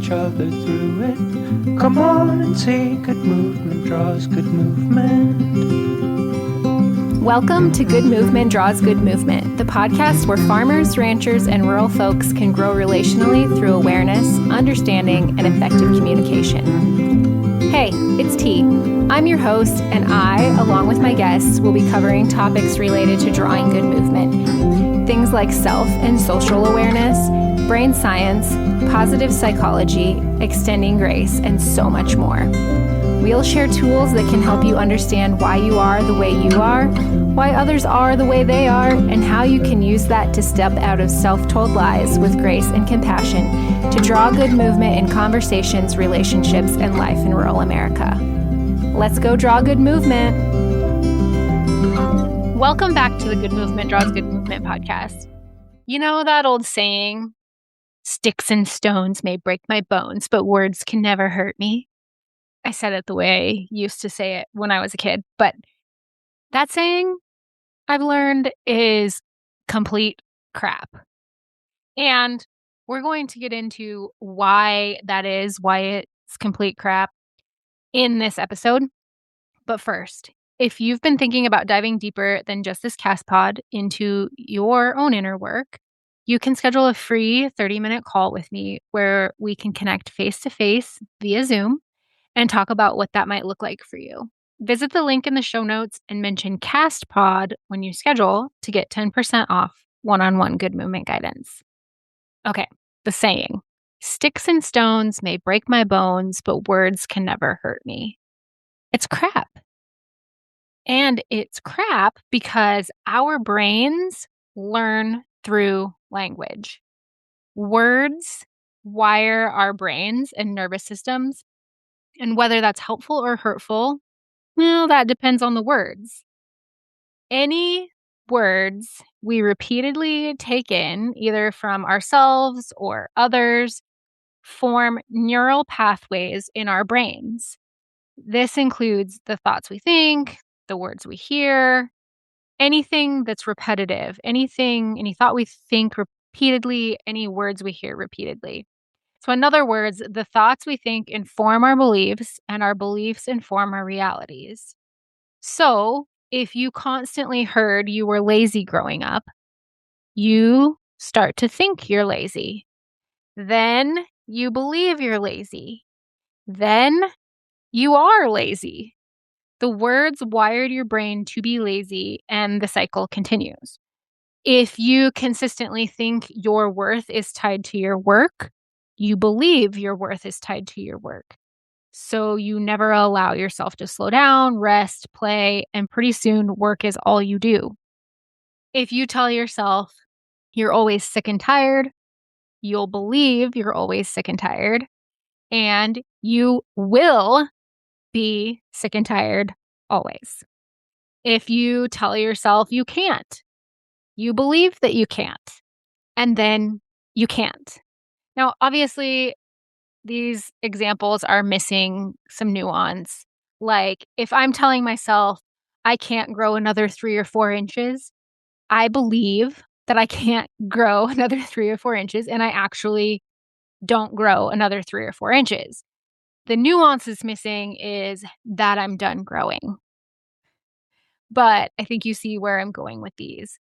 each other through it. Come on and see, good movement draws good movement. Welcome to Good Movement Draws Good Movement, the podcast where farmers, ranchers, and rural folks can grow relationally through awareness, understanding, and effective communication. Hey, it's T. I'm your host, and I, along with my guests, will be covering topics related to drawing good movement. Things like self and social awareness, brain science, positive psychology, extending grace, and so much more. We'll share tools that can help you understand why you are the way you are, why others are the way they are, and how you can use that to step out of self-told lies with grace and compassion to draw good movement in conversations, relationships, and life in rural America. Let's go draw good movement. Welcome back to the Good Movement Draws Good Movement podcast. You know that old saying, sticks and stones may break my bones, but words can never hurt me? I said it the way I used to say it when I was a kid, but that saying I've learned is complete crap. And we're going to get into why that is, why it's complete crap in this episode. But first, if you've been thinking about diving deeper than just this cast pod into your own inner work, you can schedule a free 30-minute call with me where we can connect face-to-face via Zoom and talk about what that might look like for you. Visit the link in the show notes and mention CastPod when you schedule to get 10% off one-on-one good movement guidance. Okay, the saying, sticks and stones may break my bones, but words can never hurt me. It's crap. And it's crap because our brains learn through language. Words wire our brains and nervous systems, and whether that's helpful or hurtful, well, that depends on the words. Any words we repeatedly take in, either from ourselves or others, form neural pathways in our brains. This includes the thoughts we think, the words we hear, anything that's repetitive, any thought we think repeatedly, any words we hear repeatedly. So in other words, the thoughts we think inform our beliefs, and our beliefs inform our realities. So if you constantly heard you were lazy growing up, you start to think you're lazy. Then you believe you're lazy. Then you are lazy. The words wired your brain to be lazy, and the cycle continues. If you consistently think your worth is tied to your work, you believe your worth is tied to your work. So you never allow yourself to slow down, rest, play, and pretty soon work is all you do. If you tell yourself you're always sick and tired, you'll believe you're always sick and tired, and you will be sick and tired always. If you tell yourself you can't, you believe that you can't, and then you can't. Now, obviously, these examples are missing some nuance. Like, if I'm telling myself I can't grow another 3 or 4 inches, I believe that I can't grow another 3 or 4 inches, and I actually don't grow another 3 or 4 inches. The nuance that's missing is that I'm done growing. But I think you see where I'm going with these.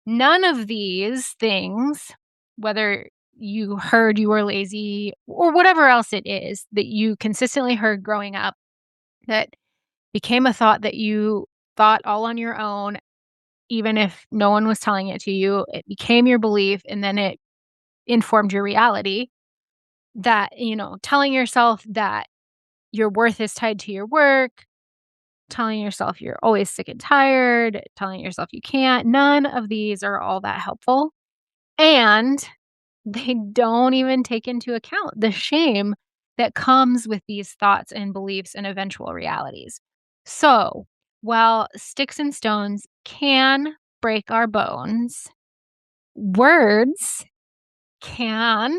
None of these things, whether you heard you were lazy or whatever else it is that you consistently heard growing up that became a thought that you thought all on your own, even if no one was telling it to you, it became your belief, and then it informed your reality. That, telling yourself that your worth is tied to your work, telling yourself you're always sick and tired, telling yourself you can't, none of these are all that helpful. And they don't even take into account the shame that comes with these thoughts and beliefs and eventual realities. So, while sticks and stones can break our bones, words can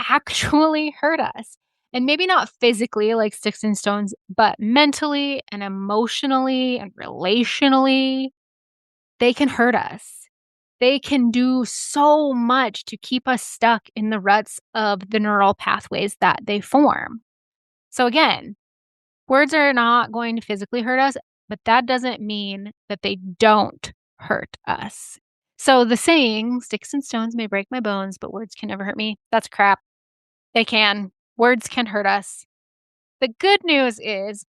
actually hurt us. And maybe not physically like sticks and stones, but mentally and emotionally and relationally, they can hurt us. they can do so much to keep us stuck in the ruts of the neural pathways that they form. So again, words are not going to physically hurt us, but that doesn't mean that they don't hurt us. So the saying, sticks and stones may break my bones, but words can never hurt me, that's crap. They can. Words can hurt us. The good news is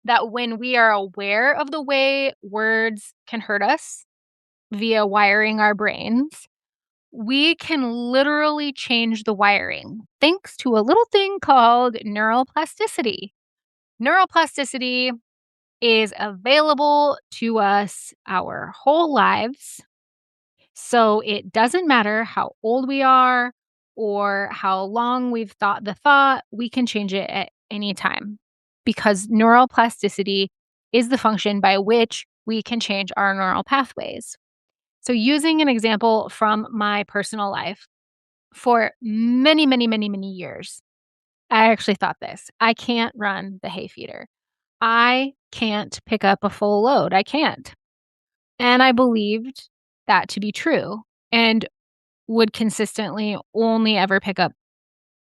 that when we are aware of the way words can hurt us via wiring our brains, we can literally change the wiring thanks to a little thing called neuroplasticity. Neuroplasticity is available to us our whole lives. So it doesn't matter how old we are or how long we've thought the thought, we can change it at any time because neuroplasticity is the function by which we can change our neural pathways. So, using an example from my personal life, for many, many, many, many years, I actually thought this: I can't run the hay feeder. I can't pick up a full load. I can't. And I believed that to be true and would consistently only ever pick up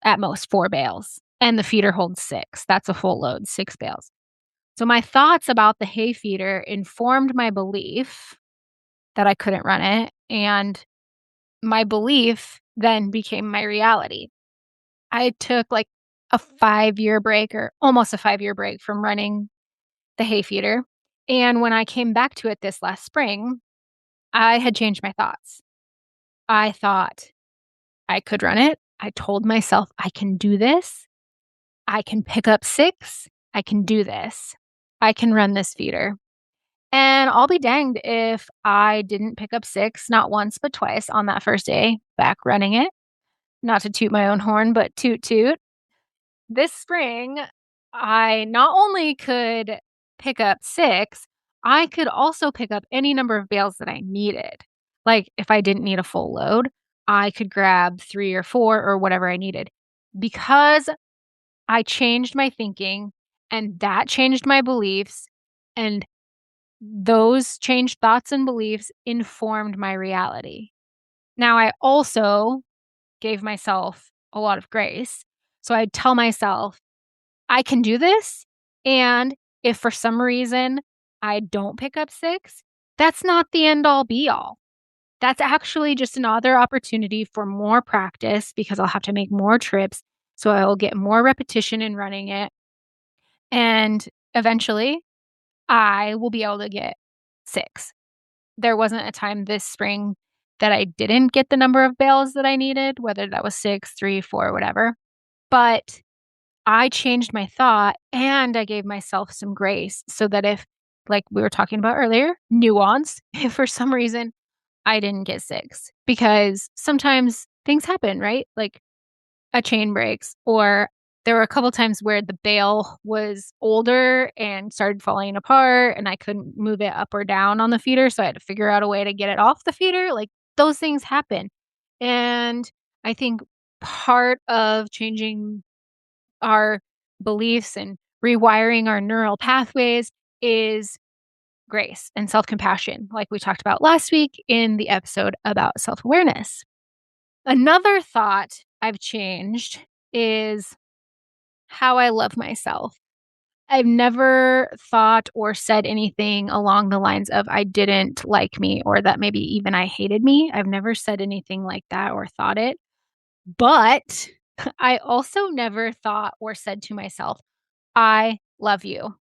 at most 4 bales. And the feeder holds 6. That's a full load, 6 bales. So my thoughts about the hay feeder informed my belief that I couldn't run it. And my belief then became my reality. I took like a 5-year break or almost a 5-year break from running the hay feeder. And when I came back to it this last spring, I had changed my thoughts. I thought I could run it. I told myself, I can do this. I can pick up 6. I can do this. I can run this feeder. And I'll be danged if I didn't pick up 6, not once, but twice on that first day back running it. Not to toot my own horn, but toot toot. This spring, I not only could pick up 6, I could also pick up any number of bales that I needed. Like if I didn't need a full load, I could grab 3 or 4 or whatever I needed. Because I changed my thinking and that changed my beliefs, and those changed thoughts and beliefs informed my reality. Now, I also gave myself a lot of grace. So I'd tell myself, I can do this. And if for some reason I don't pick up 6, that's not the end all be all. That's actually just another opportunity for more practice because I'll have to make more trips. So I will get more repetition in running it. And eventually I will be able to get 6. There wasn't a time this spring that I didn't get the number of bales that I needed, whether that was 6, 3, 4, whatever. But I changed my thought and I gave myself some grace so that if, like we were talking about earlier, nuance, if for some reason I didn't get 6, because sometimes things happen, right? Like a chain breaks, or there were a couple times where the bale was older and started falling apart and I couldn't move it up or down on the feeder. So I had to figure out a way to get it off the feeder. Like those things happen. And I think part of changing our beliefs and rewiring our neural pathways is grace and self compassion, like we talked about last week in the episode about self awareness. Another thought I've changed is how I love myself. I've never thought or said anything along the lines of I didn't like me or that maybe even I hated me. I've never said anything like that or thought it. But I also never thought or said to myself, I love you.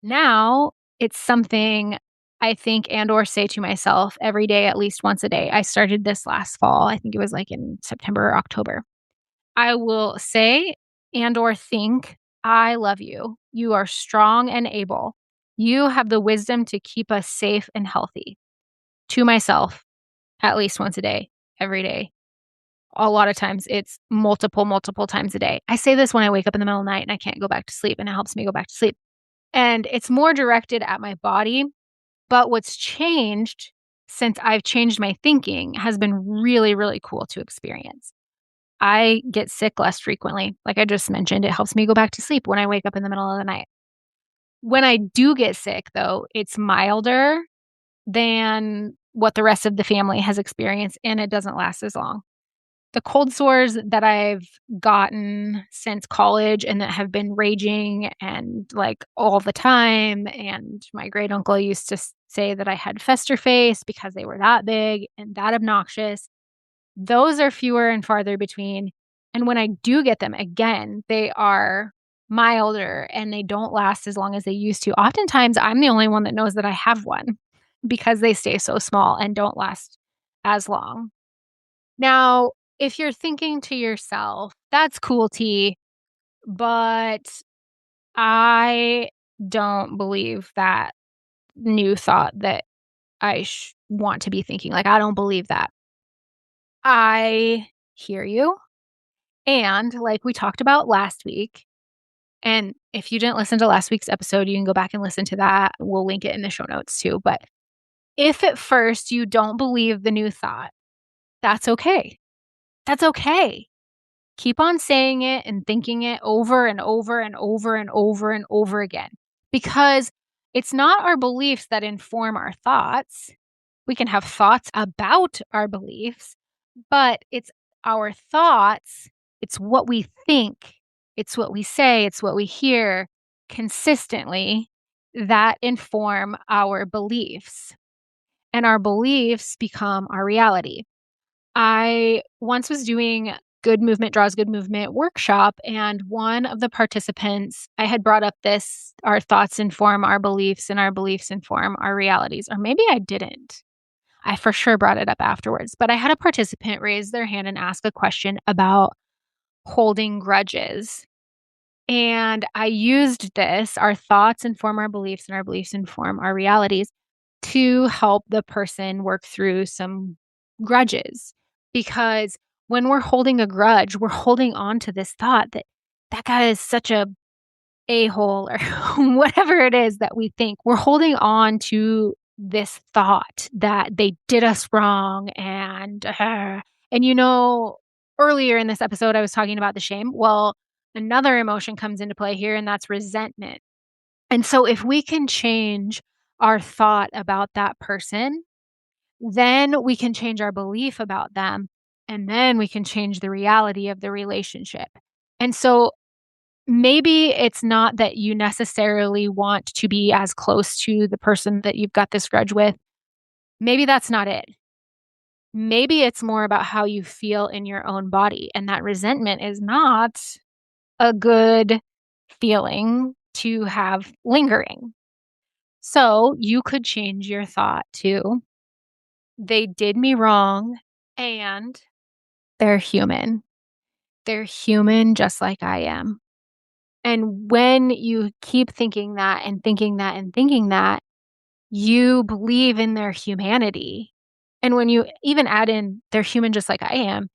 Now it's something I think and or say to myself every day, at least once a day. I started this last fall. I think it was like in September or October. I will say and or think, I love you. You are strong and able. You have the wisdom to keep us safe and healthy. To myself, at least once a day, every day. A lot of times it's multiple times a day. I say this when I wake up in the middle of the night and I can't go back to sleep, and it helps me go back to sleep. And it's more directed at my body. But what's changed since I've changed my thinking has been really, really cool to experience. I get sick less frequently. Like I just mentioned, it helps me go back to sleep when I wake up in the middle of the night. When I do get sick, though, it's milder than what the rest of the family has experienced, and it doesn't last as long. The cold sores that I've gotten since college and that have been raging and like all the time, and my great uncle used to say that I had fester face because they were that big and that obnoxious. Those are fewer and farther between. And when I do get them again, they are milder and they don't last as long as they used to. Oftentimes, I'm the only one that knows that I have one because they stay so small and don't last as long. Now, if you're thinking to yourself, that's cool, T, but I don't believe that new thought that I want to be thinking. Like, I don't believe that. I hear you. And like we talked about last week, and if you didn't listen to last week's episode, you can go back and listen to that. We'll link it in the show notes too. But if at first you don't believe the new thought, that's okay. That's okay. Keep on saying it and thinking it over and over and over and over and over again. Because it's not our beliefs that inform our thoughts. We can have thoughts about our beliefs, but it's our thoughts, it's what we think, it's what we say, it's what we hear consistently that inform our beliefs. And our beliefs become our reality. I once was doing Good Movement Draws Good Movement workshop, and one of the participants, I had brought up this, our thoughts inform our beliefs and our beliefs inform our realities. Or maybe I didn't. I for sure brought it up afterwards, but I had a participant raise their hand and ask a question about holding grudges. And I used this, our thoughts inform our beliefs and our beliefs inform our realities, to help the person work through some grudges. Because when we're holding a grudge, we're holding on to this thought that that guy is such a hole or whatever it is that we think. We're holding on to this thought that they did us wrong and earlier in this episode I was talking about the shame. Well, another emotion comes into play here, and that's resentment. And so if we can change our thought about that person, then we can change our belief about them, and then we can change the reality of the relationship. And so maybe it's not that you necessarily want to be as close to the person that you've got this grudge with. Maybe that's not it. Maybe it's more about how you feel in your own body. And that resentment is not a good feeling to have lingering. So you could change your thought to, they did me wrong and they're human. They're human just like I am. And when you keep thinking that and thinking that and thinking that, you believe in their humanity. And when you even add in they're human just like I am,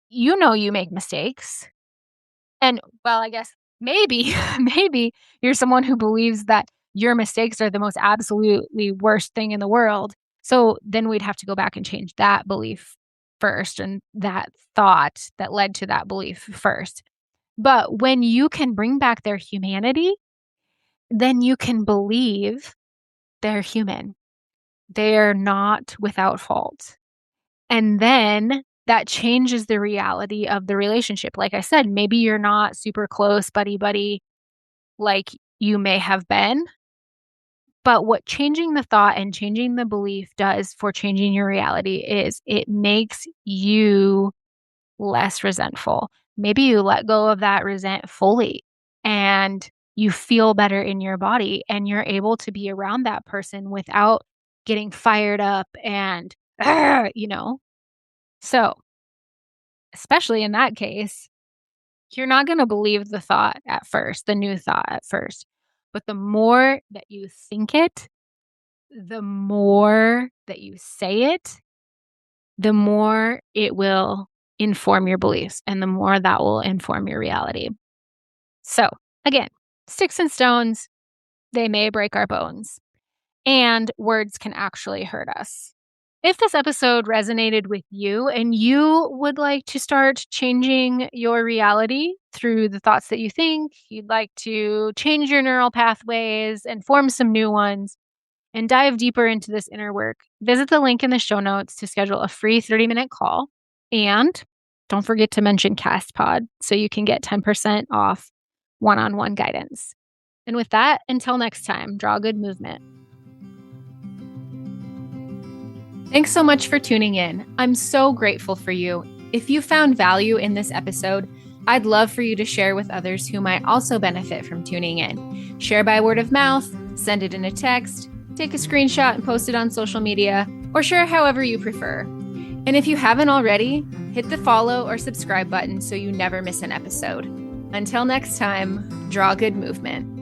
you make mistakes. And well, I guess maybe, maybe you're someone who believes that your mistakes are the most absolutely worst thing in the world. So then we'd have to go back and change that belief first and that thought that led to that belief first. But when you can bring back their humanity, then you can believe they're human. They're not without fault. And then that changes the reality of the relationship. Like I said, maybe you're not super close buddy like you may have been. But what changing the thought and changing the belief does for changing your reality is it makes you less resentful. Maybe you let go of that resent fully and you feel better in your body and you're able to be around that person without getting fired up and, So, especially in that case, you're not going to believe the thought at first, the new thought at first. But the more that you think it, the more that you say it, the more it will inform your beliefs and the more that will inform your reality. So, again, sticks and stones, they may break our bones, and words can actually hurt us. If this episode resonated with you and you would like to start changing your reality through the thoughts that you think, you'd like to change your neural pathways and form some new ones, and dive deeper into this inner work, visit the link in the show notes to schedule a free 30-minute call. And don't forget to mention CastPod so you can get 10% off one-on-one guidance. And with that, until next time, draw good movement. Thanks so much for tuning in. I'm so grateful for you. If you found value in this episode, I'd love for you to share with others who might also benefit from tuning in. Share by word of mouth, send it in a text, take a screenshot and post it on social media, or share however you prefer. And if you haven't already, hit the follow or subscribe button so you never miss an episode. Until next time, draw good movement.